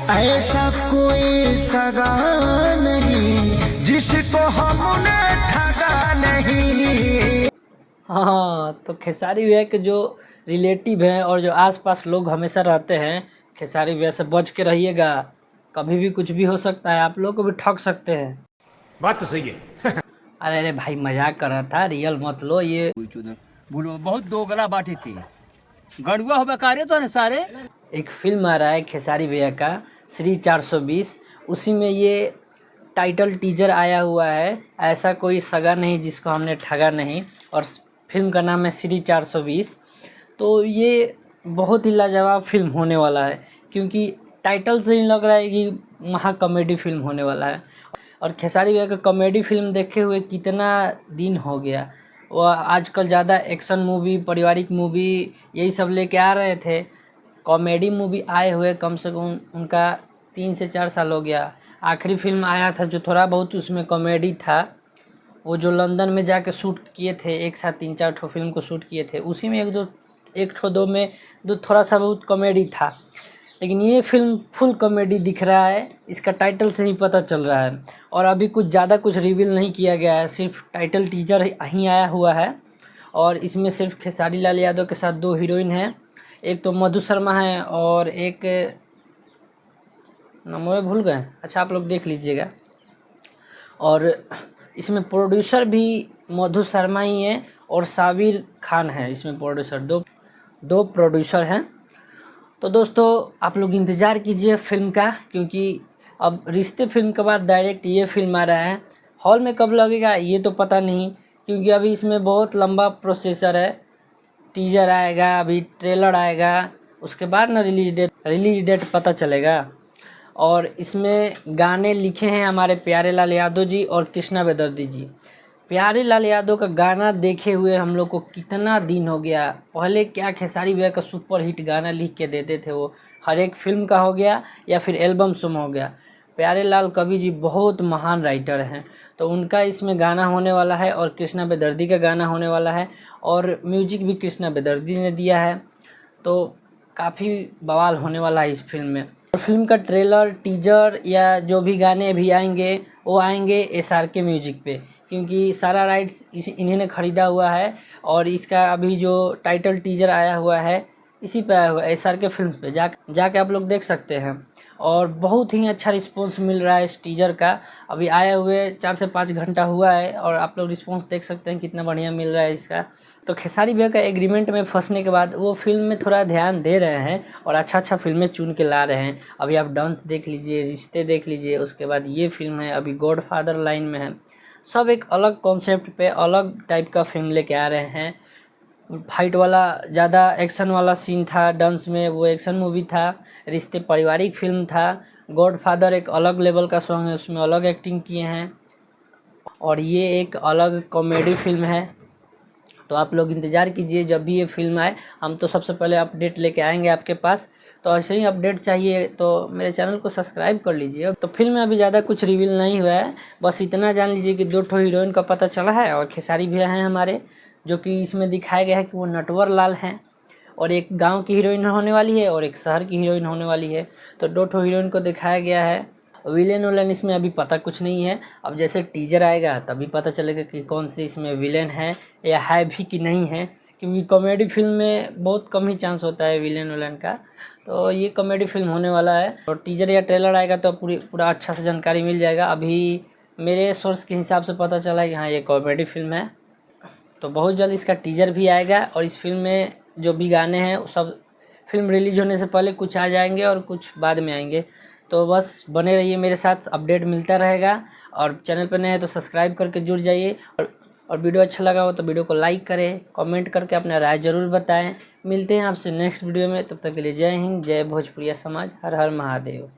ऐसा कोई सगा नहीं जिसको हमने ठगा नहीं। हाँ, तो खेसारी भैया के जो रिलेटिव हैं और जो आसपास लोग हमेशा रहते हैं, खेसारी भैया से बच के रहिएगा। कभी भी कुछ भी हो सकता है, आप लोग को भी ठग सकते हैं। बात तो सही है। अरे अरे भाई, मजाक कर रहा था, रियल मत लो ये। बोलो बहुत दोगला बाटी थी, गड़ुआ हो बेकारे तो ना सारे। एक फिल्म आ रहा है खेसारी भैया का, श्री 420। उसी में ये टाइटल टीजर आया हुआ है, ऐसा कोई सगा नहीं जिसको हमने ठगा नहीं। और फिल्म का नाम है श्री 420। तो ये बहुत ही लाजवाब फिल्म होने वाला है, क्योंकि टाइटल से ही लग रहा है कि महा कॉमेडी फिल्म होने वाला है। और खेसारी भैया का कॉमेडी फिल्म देखे हुए कितना दिन हो गया। वो आजकल ज़्यादा एक्शन मूवी, पारिवारिक मूवी यही सब लेके आ रहे थे। कॉमेडी मूवी आए हुए कम से कम उनका 3 से 4 साल हो गया। आखिरी फिल्म आया था जो थोड़ा बहुत उसमें कॉमेडी था, वो जो लंदन में जाके शूट किए थे, एक साथ 3-4 ठो फिल्म को शूट किए थे, उसी में एक ठो दो में थोड़ा सा बहुत कॉमेडी था। लेकिन ये फिल्म फुल कॉमेडी दिख रहा है, इसका टाइटल से ही पता चल रहा है। और अभी कुछ ज़्यादा कुछ रिवील नहीं किया गया है, सिर्फ टाइटल टीजर ही आया हुआ है। और इसमें सिर्फ खेसारी लाल यादव के साथ 2 हीरोइन हैं, एक तो मधु शर्मा है और एक नाम भूल गए। अच्छा, आप लोग देख लीजिएगा। और इसमें प्रोड्यूसर भी मधु शर्मा ही है और साबिर खान है इसमें प्रोड्यूसर। दो प्रोड्यूसर हैं। तो दोस्तों, आप लोग इंतज़ार कीजिए फिल्म का, क्योंकि अब रिश्ते फिल्म के बाद डायरेक्ट ये फिल्म आ रहा है। हॉल में कब लगेगा ये तो पता नहीं, क्योंकि अभी इसमें बहुत लंबा प्रोसेसर है। टीजर आएगा, अभी ट्रेलर आएगा, उसके बाद ना रिलीज डेट पता चलेगा। और इसमें गाने लिखे हैं हमारे प्यारे लाल यादव जी और कृष्णा बेदर्दी जी। प्यारे लाल यादव का गाना देखे हुए हम लोग को कितना दिन हो गया। पहले क्या खेसारी भैया का सुपर हिट गाना लिख के देते थे, वो हर एक फिल्म का हो गया या फिर एल्बम सॉन्ग हो गया। प्यारे लाल कवि जी बहुत महान राइटर हैं, तो उनका इसमें गाना होने वाला है और कृष्णा बेदर्दी का गाना होने वाला है। और म्यूजिक भी कृष्णा बेदर्दी ने दिया है, तो काफ़ी बवाल होने वाला है इस फिल्म में। और फिल्म का ट्रेलर, टीजर या जो भी गाने भी आएंगे वो आएंगे SRK म्यूजिक पे, क्योंकि सारा राइट्स इन्होंने ख़रीदा हुआ है। और इसका अभी जो टाइटल टीजर आया हुआ है इसी पे आया हुआ है, SRK फिल्म पे जाके आप लोग देख सकते हैं। और बहुत ही अच्छा रिस्पांस मिल रहा है इस टीजर का। अभी आए हुए 4 से 5 घंटा हुआ है और आप लोग रिस्पांस देख सकते हैं कितना बढ़िया मिल रहा है इसका। तो खेसारी भैया का एग्रीमेंट में फंसने के बाद वो फिल्म में थोड़ा ध्यान दे रहे हैं और अच्छा फिल्में चुन के ला रहे हैं। अभी आप डांस देख लीजिए, रिश्ते देख लीजिए, उसके बाद ये फिल्म है, अभी गॉडफादर लाइन में है। सब एक अलग कॉन्सेप्ट पे अलग टाइप का फिल्म लेके आ रहे हैं। फाइट वाला ज़्यादा एक्शन वाला सीन था, डांस में वो एक्शन मूवी था। रिश्ते पारिवारिक फिल्म था। गॉडफादर एक अलग लेवल का सॉन्ग है, उसमें अलग एक्टिंग किए हैं। और ये एक अलग कॉमेडी फिल्म है। तो आप लोग इंतज़ार कीजिए, जब भी ये फिल्म आए हम तो सबसे पहले अपडेट लेके आएंगे आपके पास। तो ऐसे ही अपडेट चाहिए तो मेरे चैनल को सब्सक्राइब कर लीजिए। तो फिल्म में अभी ज़्यादा कुछ रिवील नहीं हुआ है, बस इतना जान लीजिए कि 2 ठो हीरोइन का पता चला है और खेसारी भैया हैं हमारे, जो कि इसमें दिखाया गया है कि वो नटवर लाल हैं। और एक गांव की हीरोइन होने वाली है और एक शहर की हीरोइन होने वाली है। तो 2 ठो हीरोइन को दिखाया गया है। विलेन इसमें अभी पता कुछ नहीं है, अब जैसे टीजर आएगा तभी पता चलेगा कि कौन सी इसमें विलेन है या है भी कि नहीं है, क्योंकि कॉमेडी फिल्म में बहुत कम ही चांस होता है विलेन का। तो ये कॉमेडी फिल्म होने वाला है और टीजर या ट्रेलर आएगा तो पूरा अच्छा से जानकारी मिल जाएगा। अभी मेरे सोर्स के हिसाब से पता चला है कि हाँ ये कॉमेडी फिल्म है। तो बहुत जल्द इसका टीजर भी आएगा और इस फिल्म में जो भी गाने हैं वो सब फिल्म रिलीज होने से पहले कुछ आ जाएंगे और कुछ बाद में आएंगे। तो बस बने रहिए मेरे साथ, अपडेट मिलता रहेगा। और चैनल पर नए हैं तो सब्सक्राइब करके जुड़ जाइए। और वीडियो अच्छा लगा हो तो वीडियो को लाइक करें, कमेंट करके अपना राय ज़रूर बताएं। मिलते हैं आपसे नेक्स्ट वीडियो में, तब तक के लिए जय हिंद, जय भोजपुरिया समाज, हर हर महादेव।